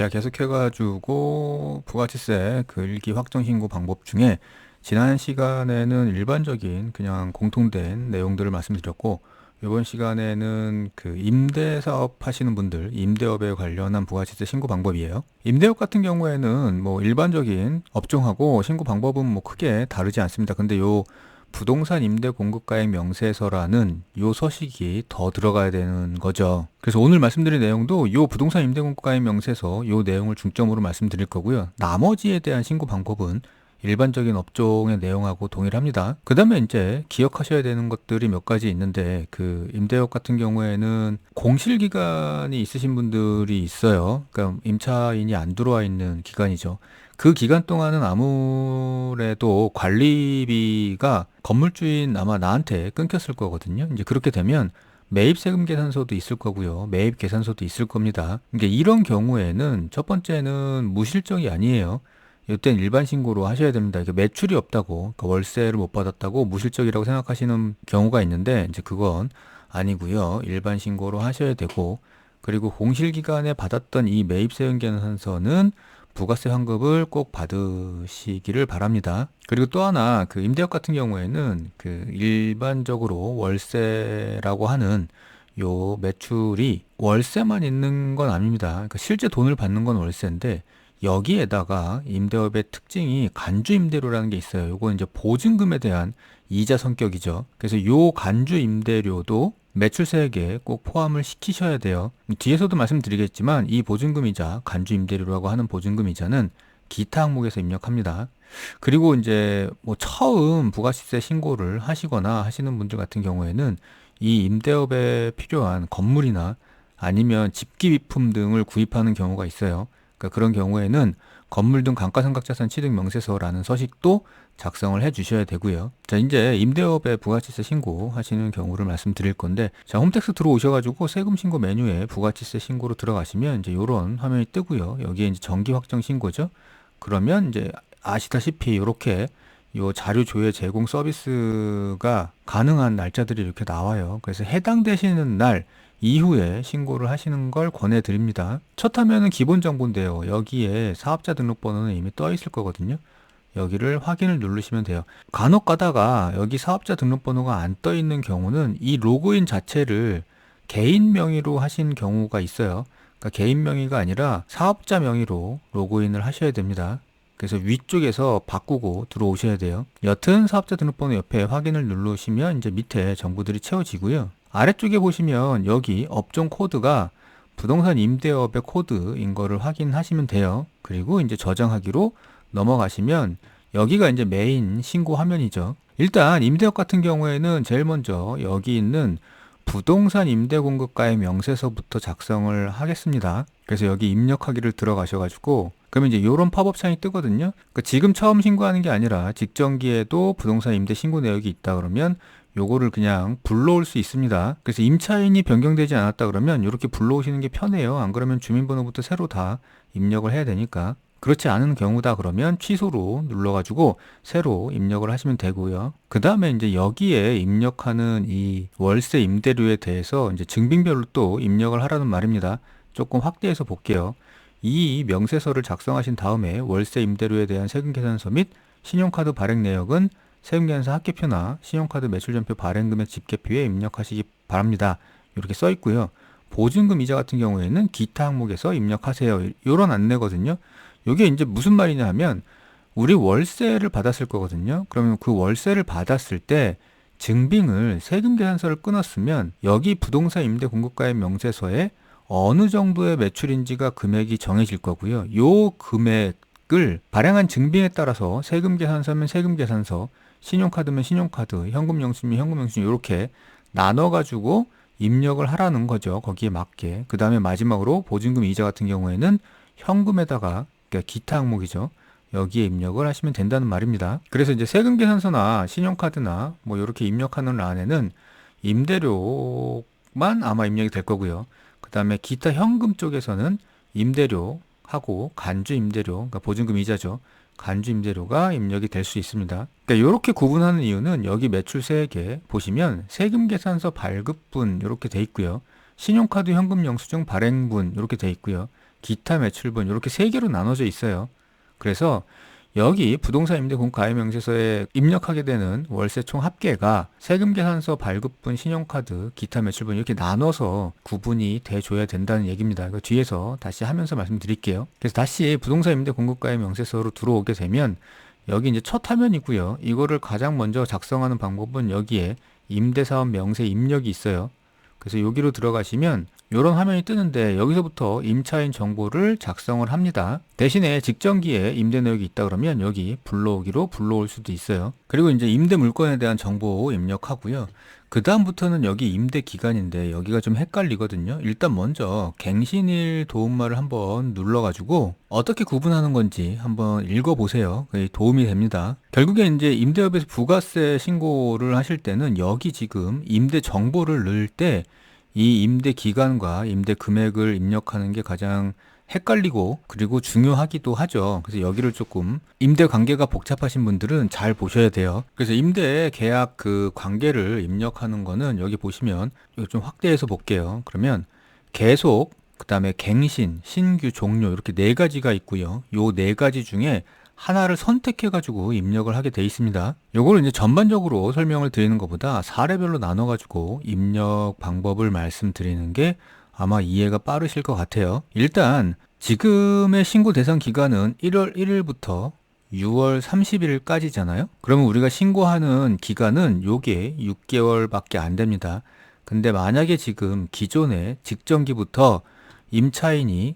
자, 계속해가지고 부가치세 그 일기 확정 신고 방법 중에 지난 시간에는 일반적인 그냥 공통된 내용들을 말씀드렸고, 이번 시간에는 그 임대사업 하시는 분들, 임대업에 관련한 부가치세 신고 방법이에요. 임대업 같은 경우에는 뭐 일반적인 업종하고 신고 방법은 뭐 크게 다르지 않습니다. 근데 요 부동산 임대 공급가액 명세서라는 요 서식이 더 들어가야 되는 거죠. 그래서 오늘 말씀드릴 내용도 요 부동산 임대 공급가액 명세서 요 내용을 중점으로 말씀드릴 거고요. 나머지에 대한 신고 방법은 일반적인 업종의 내용하고 동일합니다. 그 다음에 이제 기억하셔야 되는 것들이 몇 가지 있는데, 그 임대업 같은 경우에는 공실기간이 있으신 분들이 있어요. 그러니까 임차인이 안 들어와 있는 기간이죠. 그 기간 동안은 아무래도 관리비가 건물주인 아마 나한테 끊겼을 거거든요. 이제 그렇게 되면 매입세금 계산서도 있을 거고요. 매입 계산서도 있을 겁니다. 이게 이런 경우에는 첫 번째는 무실적이 아니에요. 이땐 일반 신고로 하셔야 됩니다. 이게 매출이 없다고, 그러니까 월세를 못 받았다고 무실적이라고 생각하시는 경우가 있는데, 이제 그건 아니고요. 일반 신고로 하셔야 되고, 그리고 공실기간에 받았던 이 매입세금 계산서는 부가세 환급을 꼭 받으시기를 바랍니다. 그리고 또 하나, 그 임대업 같은 경우에는 그 일반적으로 월세라고 하는 요 매출이 월세만 있는 건 아닙니다. 그러니까 실제 돈을 받는 건 월세인데, 여기에다가 임대업의 특징이 간주 임대료라는 게 있어요. 요건 이제 보증금에 대한 이자 성격이죠. 그래서 요 간주 임대료도 매출세액에 꼭 포함을 시키셔야 돼요. 뒤에서도 말씀드리겠지만 이 보증금이자 간주 임대료라고 하는 보증금이자는 기타 항목에서 입력합니다. 그리고 이제 뭐 처음 부가시세 신고를 하시거나 하시는 분들 같은 경우에는 이 임대업에 필요한 건물이나 아니면 집기비품 등을 구입하는 경우가 있어요. 그러니까 그런 경우에는 건물 등 감가상각자산 취득 명세서라는 서식도 작성을 해 주셔야 되고요. 자, 이제 임대업에 부가치세 신고 하시는 경우를 말씀드릴 건데, 자, 홈택스 들어오셔가지고 세금 신고 메뉴에 부가치세 신고로 들어가시면 이제 이런 화면이 뜨고요. 여기에 이제 정기 확정 신고죠. 그러면 이제 아시다시피 이렇게 요 자료 조회 제공 서비스가 가능한 날짜들이 이렇게 나와요. 그래서 해당되시는 날 이후에 신고를 하시는 걸 권해드립니다. 첫 화면은 기본 정보인데요. 여기에 사업자 등록번호는 이미 떠 있을 거거든요. 여기를 확인을 누르시면 돼요. 간혹 가다가 여기 사업자 등록번호가 안 떠 있는 경우는 이 로그인 자체를 개인 명의로 하신 경우가 있어요. 그러니까 개인 명의가 아니라 사업자 명의로 로그인을 하셔야 됩니다. 그래서 위쪽에서 바꾸고 들어오셔야 돼요. 여튼 사업자 등록번호 옆에 확인을 누르시면 이제 밑에 정보들이 채워지고요. 아래쪽에 보시면 여기 업종 코드가 부동산 임대업의 코드인 거를 확인하시면 돼요. 그리고 이제 저장하기로 넘어가시면 여기가 이제 메인 신고 화면이죠. 일단 임대업 같은 경우에는 제일 먼저 여기 있는 부동산 임대공급가의 명세서부터 작성을 하겠습니다. 그래서 여기 입력하기를 들어가셔가지고 그러면 이제 이런 팝업 창이 뜨거든요. 그러니까 지금 처음 신고하는 게 아니라 직전기에도 부동산 임대 신고 내역이 있다 그러면 요거를 그냥 불러올 수 있습니다. 그래서 임차인이 변경되지 않았다 그러면 이렇게 불러오시는 게 편해요. 안 그러면 주민번호부터 새로 다 입력을 해야 되니까. 그렇지 않은 경우다 그러면 취소로 눌러가지고 새로 입력을 하시면 되고요. 그 다음에 이제 여기에 입력하는 이 월세 임대료에 대해서 이제 증빙별로 또 입력을 하라는 말입니다. 조금 확대해서 볼게요. 이 명세서를 작성하신 다음에 월세 임대료에 대한 세금 계산서 및 신용카드 발행 내역은 세금계산서 합계표나 신용카드 매출전표 발행금액 집계표에 입력하시기 바랍니다. 이렇게 써 있고요. 보증금 이자 같은 경우에는 기타 항목에서 입력하세요. 이런 안내거든요. 이게 이제 무슨 말이냐 하면 우리 월세를 받았을 거거든요. 그러면 그 월세를 받았을 때 증빙을 세금계산서를 끊었으면 여기 부동산 임대 공급가액 명세서에 어느 정도의 매출인지가 금액이 정해질 거고요. 요 금액을 발행한 증빙에 따라서 세금계산서면 세금계산서, 신용카드면 신용카드, 현금영수면 현금영수증 이렇게 나눠가지고 입력을 하라는 거죠. 거기에 맞게. 그 다음에 마지막으로 보증금 이자 같은 경우에는 현금에다가, 그러니까 기타 항목이죠. 여기에 입력을 하시면 된다는 말입니다. 그래서 이제 세금계산서나 신용카드나 뭐 이렇게 입력하는 란에는 임대료만 아마 입력이 될 거고요. 그 다음에 기타 현금 쪽에서는 임대료하고 간주 임대료, 그러니까 보증금 이자죠. 간주 임대료가 입력이 될 수 있습니다. 그러니까 이렇게 구분하는 이유는 여기 매출세액에 보시면 세금계산서 발급분 이렇게 돼 있고요. 신용카드 현금 영수증 발행분 이렇게 돼 있고요. 기타 매출분 이렇게 세 개로 나눠져 있어요. 그래서 여기 부동산 임대 공가입 명세서에 입력하게 되는 월세 총 합계가 세금 계산서 발급분, 신용카드, 기타 매출분 이렇게 나눠서 구분이 돼 줘야 된다는 얘기입니다. 이거 뒤에서 다시 하면서 말씀드릴게요. 그래서 다시 부동산 임대 공급가입 명세서로 들어오게 되면 여기 이제 첫 화면이고요. 이거를 가장 먼저 작성하는 방법은 여기에 임대사업 명세 입력이 있어요. 그래서 여기로 들어가시면 이런 화면이 뜨는데 여기서부터 임차인 정보를 작성을 합니다. 대신에 직전기에 임대 내역이 있다 그러면 여기 불러오기로 불러올 수도 있어요. 그리고 이제 임대 물건에 대한 정보 입력하고요. 그 다음부터는 여기 임대 기간인데 여기가 좀 헷갈리거든요. 일단 먼저 갱신일 도움말을 한번 눌러가지고 어떻게 구분하는 건지 한번 읽어보세요. 그게 도움이 됩니다. 결국에 이제 임대업에서 부가세 신고를 하실 때는 여기 지금 임대 정보를 넣을 때 이 임대 기간과 임대 금액을 입력하는 게 가장 헷갈리고 그리고 중요하기도 하죠. 그래서 여기를 조금 임대 관계가 복잡하신 분들은 잘 보셔야 돼요. 그래서 임대 계약 그 관계를 입력하는 거는 여기 보시면 이거 좀 확대해서 볼게요. 그러면 계속, 그 다음에 갱신, 신규, 종료 이렇게 네 가지가 있고요. 요 네 가지 중에 하나를 선택해 가지고 입력을 하게 돼 있습니다. 요거를 이제 전반적으로 설명을 드리는 것보다 사례별로 나눠 가지고 입력 방법을 말씀드리는 게 아마 이해가 빠르실 것 같아요. 일단 지금의 신고 대상 기간은 1월 1일부터 6월 30일까지잖아요. 그러면 우리가 신고하는 기간은 요게 6개월밖에 안 됩니다. 근데 만약에 지금 기존에 직전기부터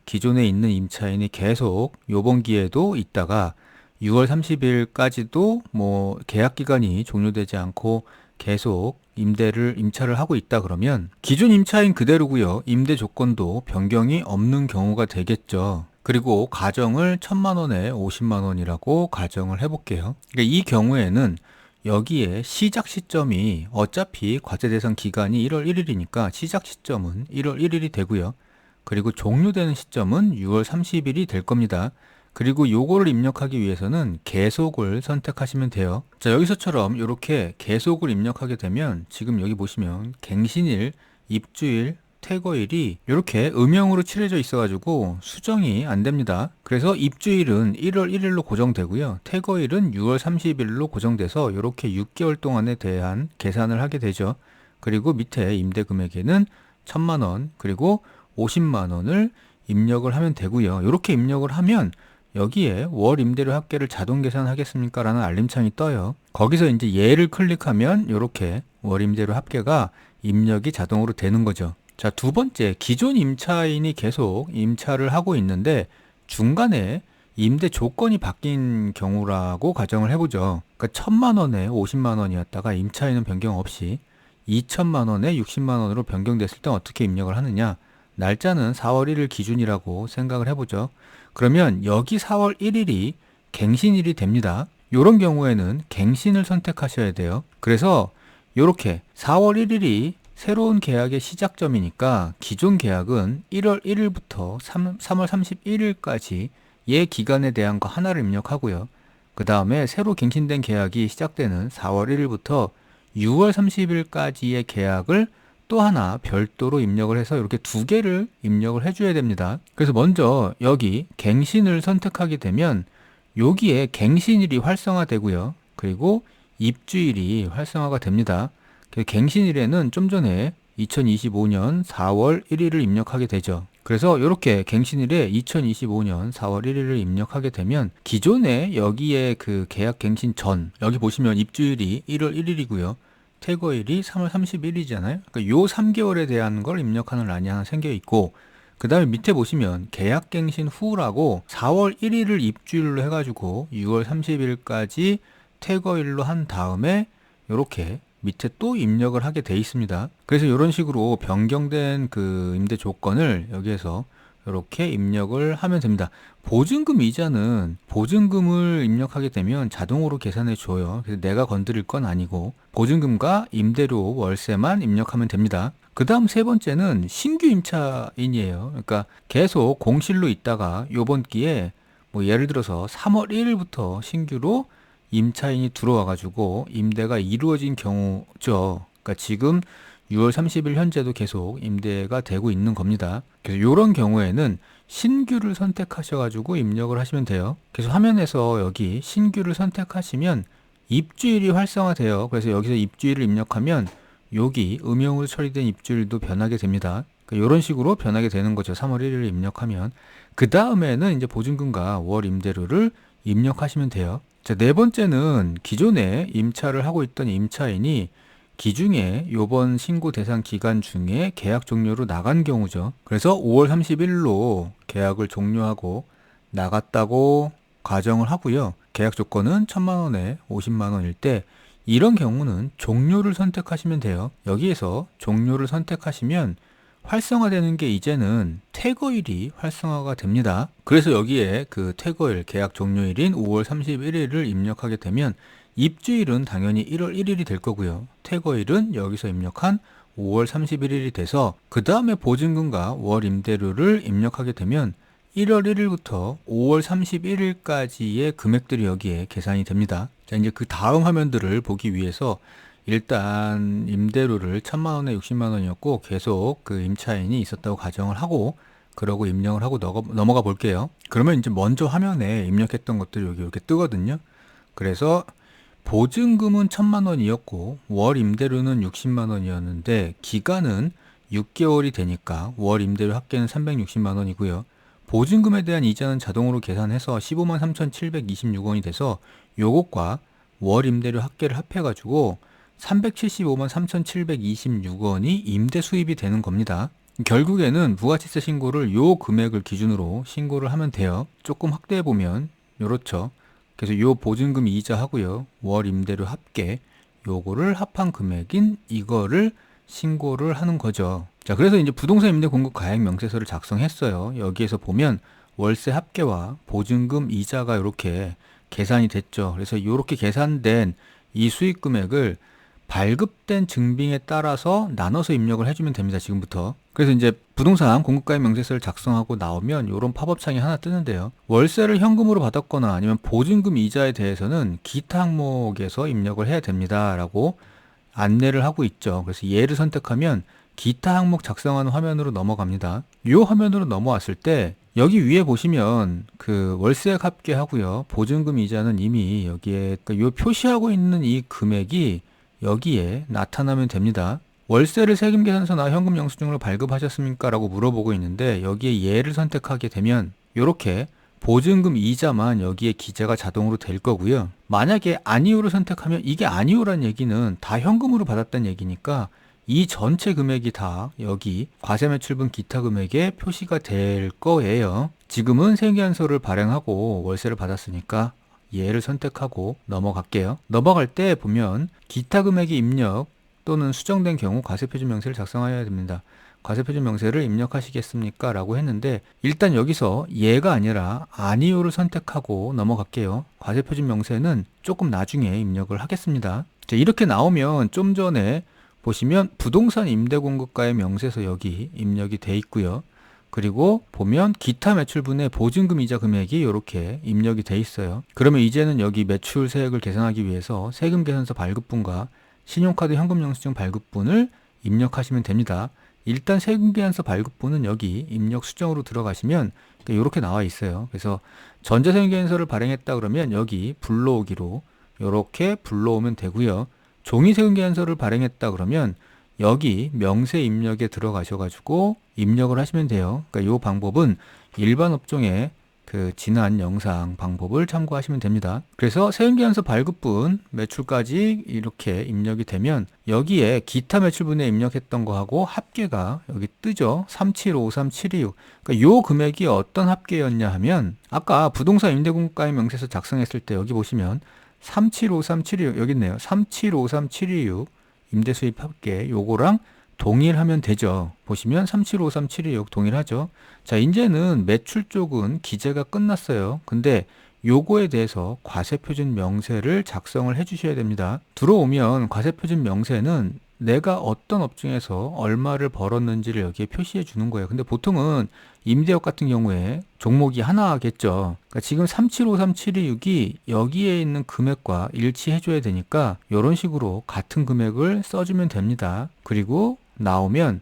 기존에 있는 임차인이 계속 요번 기에도 있다가 6월 30일까지도 뭐 계약 기간이 종료되지 않고 계속 임차를 하고 있다 그러면 기존 임차인 그대로고요. 임대 조건도 변경이 없는 경우가 되겠죠. 그리고 가정을 1,000만 원에 50만 원이라고 가정을 해볼게요. 그러니까 이 경우에는 여기에 시작 시점이 어차피 과세 대상 기간이 1월 1일이니까 시작 시점은 1월 1일이 되고요. 그리고 종료되는 시점은 6월 30일이 될 겁니다. 그리고 요거를 입력하기 위해서는 계속을 선택하시면 돼요. 자, 여기서처럼 이렇게 계속을 입력하게 되면 지금 여기 보시면 갱신일, 입주일, 퇴거일이 이렇게 음영으로 칠해져 있어가지고 수정이 안 됩니다. 그래서 입주일은 1월 1일로 고정되고요. 퇴거일은 6월 30일로 고정돼서 이렇게 6개월 동안에 대한 계산을 하게 되죠. 그리고 밑에 임대 금액에는 1,000만 원 그리고 50만 원을 입력을 하면 되고요. 이렇게 입력을 하면 여기에 월 임대료 합계를 자동 계산하겠습니까? 라는 알림창이 떠요. 거기서 이제 얘를 클릭하면 이렇게 월 임대료 합계가 입력이 자동으로 되는 거죠. 자, 두 번째, 기존 임차인이 계속 임차를 하고 있는데 중간에 임대 조건이 바뀐 경우라고 가정을 해보죠. 그러니까 1,000만 원에 50만 원이었다가 임차인은 변경 없이 2,000만 원에 60만 원으로 변경됐을 때 어떻게 입력을 하느냐? 날짜는 4월 1일 기준이라고 생각을 해보죠. 그러면 여기 4월 1일이 갱신일이 됩니다. 이런 경우에는 갱신을 선택하셔야 돼요. 그래서 이렇게 4월 1일이 새로운 계약의 시작점이니까 기존 계약은 1월 1일부터 3월 31일까지 얘 기간에 대한 거 하나를 입력하고요. 그 다음에 새로 갱신된 계약이 시작되는 4월 1일부터 6월 30일까지의 계약을 또 하나 별도로 입력을 해서 이렇게 두 개를 입력을 해줘야 됩니다. 그래서 먼저 여기 갱신을 선택하게 되면 여기에 갱신일이 활성화되고요. 그리고 입주일이 활성화가 됩니다. 갱신일에는 좀 전에 2025년 4월 1일을 입력하게 되죠. 그래서 이렇게 갱신일에 2025년 4월 1일을 입력하게 되면 기존에 여기에 그 계약 갱신 전 여기 보시면 입주일이 1월 1일이고요. 퇴거일이 3월 30일이잖아요. 그러니까 요 3개월에 대한 걸 입력하는 란이 하나 생겨 있고 그 다음에 밑에 보시면 계약갱신 후라고 4월 1일을 입주일로 해가지고 6월 30일까지 퇴거일로 한 다음에 이렇게 밑에 또 입력을 하게 돼 있습니다. 그래서 이런 식으로 변경된 그 임대 조건을 여기에서 이렇게 입력을 하면 됩니다. 보증금 이자는 보증금을 입력하게 되면 자동으로 계산해 줘요. 그래서 내가 건드릴 건 아니고 보증금과 임대료 월세만 입력하면 됩니다. 그 다음 세 번째는 신규 임차인이에요. 그러니까 계속 공실로 있다가 요번 기에 뭐 예를 들어서 3월 1일부터 신규로 임차인이 들어와 가지고 임대가 이루어진 경우죠. 그러니까 지금 6월 30일 현재도 계속 임대가 되고 있는 겁니다. 그래서 이런 경우에는 신규를 선택하셔가지고 입력을 하시면 돼요. 그래서 화면에서 여기 신규를 선택하시면 입주일이 활성화돼요. 그래서 여기서 입주일을 입력하면 여기 음영으로 처리된 입주일도 변하게 됩니다. 이런 식으로 변하게 되는 거죠. 3월 1일을 입력하면. 그 다음에는 이제 보증금과 월 임대료를 입력하시면 돼요. 자, 네 번째는 기존에 임차를 하고 있던 임차인이 기중에 요번 신고 대상 기간 중에 계약 종료로 나간 경우죠. 그래서 5월 30일로 계약을 종료하고 나갔다고 가정을 하고요. 계약 조건은 1,000만 원에 50만 원일 때 이런 경우는 종료를 선택하시면 돼요. 여기에서 종료를 선택하시면 활성화되는 게 이제는 퇴거일이 활성화가 됩니다. 그래서 여기에 그 퇴거일, 계약 종료일인 5월 31일을 입력하게 되면 입주일은 당연히 1월 1일이 될 거고요. 퇴거일은 여기서 입력한 5월 31일이 돼서 그 다음에 보증금과 월 임대료를 입력하게 되면 1월 1일부터 5월 31일까지의 금액들이 여기에 계산이 됩니다. 자, 이제 그 다음 화면들을 보기 위해서 일단 임대료를 1,000만 원에 60만 원이었고 계속 그 임차인이 있었다고 가정을 하고 그러고 입력을 하고 넘어가 볼게요. 그러면 이제 먼저 화면에 입력했던 것들이 여기 이렇게 뜨거든요. 그래서 보증금은 1,000만 원이었고 월 임대료는 60만 원이었는데 기간은 6개월이 되니까 월 임대료 합계는 360만 원이고요. 보증금에 대한 이자는 자동으로 계산해서 15만 3,726원이 돼서 요것과 월 임대료 합계를 합해가지고 375만 3,726원이 임대 수입이 되는 겁니다. 결국에는 부가치세 신고를 요 금액을 기준으로 신고를 하면 돼요. 조금 확대해 보면 요렇죠. 그래서 요 보증금 이자 하고요. 월 임대료 합계 요거를 합한 금액인 이거를 신고를 하는 거죠. 자, 그래서 이제 부동산 임대 공급 가액 명세서를 작성했어요. 여기에서 보면 월세 합계와 보증금 이자가 이렇게 계산이 됐죠. 그래서 이렇게 계산된 이 수익 금액을 발급된 증빙에 따라서 나눠서 입력을 해주면 됩니다. 지금부터. 그래서 이제 부동산 공급가액 명세서를 작성하고 나오면 이런 팝업 창이 하나 뜨는데요. 월세를 현금으로 받았거나 아니면 보증금 이자에 대해서는 기타 항목에서 입력을 해야 됩니다. 라고 안내를 하고 있죠. 그래서 얘를 선택하면 기타 항목 작성하는 화면으로 넘어갑니다. 이 화면으로 넘어왔을 때 여기 위에 보시면 그 월세액 합계하고요. 보증금 이자는 이미 여기에 그러니까 요 표시하고 있는 이 금액이 여기에 나타나면 됩니다. 월세를 세금계산서나 현금 영수증으로 발급하셨습니까? 라고 물어보고 있는데 여기에 예를 선택하게 되면 이렇게 보증금 이자만 여기에 기재가 자동으로 될 거고요. 만약에 아니오를 선택하면 이게 아니오란 얘기는 다 현금으로 받았다는 얘기니까 이 전체 금액이 다 여기 과세매출분 기타 금액에 표시가 될 거예요. 지금은 세금계산서를 발행하고 월세를 받았으니까 얘를 선택하고 넘어갈게요. 넘어갈 때 보면 기타 금액이 입력 또는 수정된 경우 과세표준 명세를 작성해야 됩니다. 과세표준 명세를 입력하시겠습니까? 라고 했는데 일단 여기서 얘가 아니라 아니오를 선택하고 넘어갈게요. 과세표준 명세는 조금 나중에 입력을 하겠습니다. 자, 이렇게 나오면 좀 전에 보시면 부동산 임대공급가의 명세서 여기 입력이 돼 있고요. 그리고 보면 기타 매출분의 보증금 이자 금액이 이렇게 입력이 돼 있어요. 그러면 이제는 여기 매출세액을 계산하기 위해서 세금계산서 발급분과 신용카드 현금 영수증 발급분을 입력하시면 됩니다. 일단 세금계산서 발급분은 여기 입력 수정으로 들어가시면 이렇게 나와 있어요. 그래서 전자세금계산서를 발행했다 그러면 여기 불러오기로 이렇게 불러오면 되고요. 종이세금계산서를 발행했다 그러면 여기 명세 입력에 들어가셔가지고 입력을 하시면 돼요. 그러니까 이 방법은 일반 업종의 그 지난 영상 방법을 참고하시면 됩니다. 그래서 세금계산서 발급분 매출까지 이렇게 입력이 되면 여기에 기타 매출분에 입력했던 거하고 합계가 여기 뜨죠. 3753726. 그러니까 요 금액이 어떤 합계였냐 하면 아까 부동산 임대공급가액 명세서 작성했을 때 여기 보시면 3753726 여기 있네요. 3753726 임대수입 합계 요거랑 동일하면 되죠. 보시면 3753726 동일하죠. 자, 이제는 매출 쪽은 기재가 끝났어요. 근데 요거에 대해서 과세표준 명세를 작성을 해 주셔야 됩니다. 들어오면 과세표준 명세는 내가 어떤 업종에서 얼마를 벌었는지를 여기에 표시해 주는 거예요. 근데 보통은 임대업 같은 경우에 종목이 하나겠죠. 그러니까 지금 3753726이 여기에 있는 금액과 일치해 줘야 되니까 이런 식으로 같은 금액을 써주면 됩니다. 그리고 나오면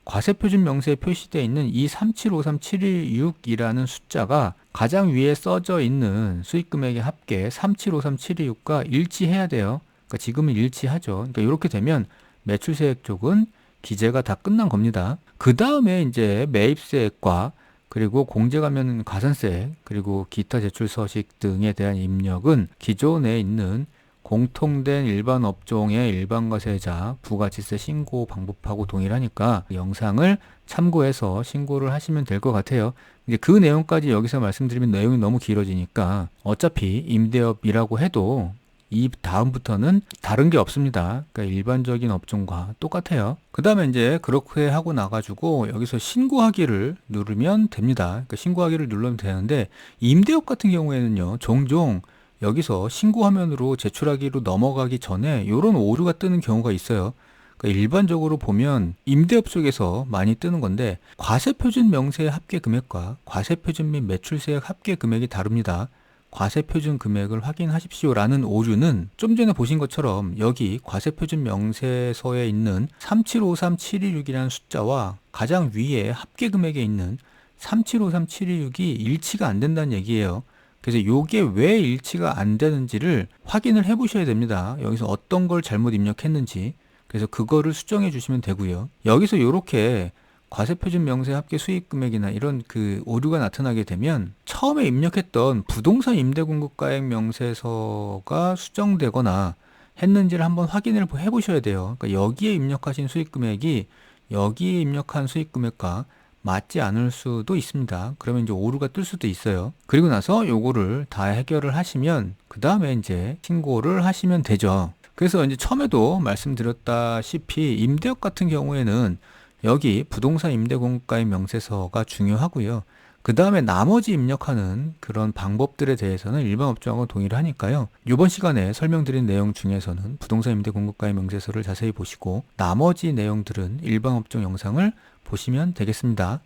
과세표준 명세에 표시되어 있는 이 3753716이라는 숫자가 가장 위에 써져 있는 수익금액의 합계 3753726과 일치해야 돼요. 그러니까 지금은 일치하죠. 그러니까 이렇게 되면 매출세액 쪽은 기재가 다 끝난 겁니다. 그 다음에 이제 매입세액과 그리고 공제가면 가산세 그리고 기타 제출 서식 등에 대한 입력은 기존에 있는 공통된 일반 업종의 일반과세자 부가치세 신고 방법하고 동일하니까 영상을 참고해서 신고를 하시면 될 것 같아요. 이제 그 내용까지 여기서 말씀드리면 내용이 너무 길어지니까 어차피 임대업이라고 해도 이 다음부터는 다른 게 없습니다. 그러니까 일반적인 업종과 똑같아요. 그 다음에 이제 그렇게 하고 나가지고 여기서 신고하기를 누르면 됩니다. 그러니까 신고하기를 누르면 되는데 임대업 같은 경우에는요, 종종 여기서 신고 화면으로 제출하기로 넘어가기 전에 이런 오류가 뜨는 경우가 있어요. 그러니까 일반적으로 보면 임대업 쪽에서 많이 뜨는 건데 과세표준 명세의 합계 금액과 과세표준 및 매출세액 합계 금액이 다릅니다. 과세표준 금액을 확인하십시오라는 오류는 좀 전에 보신 것처럼 여기 과세표준 명세서에 있는 3753726이라는 숫자와 가장 위에 합계 금액에 있는 3753726이 일치가 안 된다는 얘기예요. 그래서 이게 왜 일치가 안 되는지를 확인을 해 보셔야 됩니다. 여기서 어떤 걸 잘못 입력했는지. 그래서 그거를 수정해 주시면 되고요. 여기서 이렇게 과세표준 명세 합계 수익금액이나 이런 그 오류가 나타나게 되면 처음에 입력했던 부동산 임대공급가액 명세서가 수정되거나 했는지를 한번 확인을 해 보셔야 돼요. 그러니까 여기에 입력하신 수익금액이 여기에 입력한 수익금액과 맞지 않을 수도 있습니다. 그러면 이제 오류가 뜰 수도 있어요. 그리고 나서 요거를 다 해결을 하시면 그 다음에 이제 신고를 하시면 되죠. 그래서 이제 처음에도 말씀드렸다시피 임대업 같은 경우에는 여기 부동산 임대공급가액 명세서가 중요하고요. 그 다음에 나머지 입력하는 그런 방법들에 대해서는 일반 업종하고 동일하니까요. 이번 시간에 설명드린 내용 중에서는 부동산 임대공급가액 명세서를 자세히 보시고 나머지 내용들은 일반 업종 영상을 보시면 되겠습니다.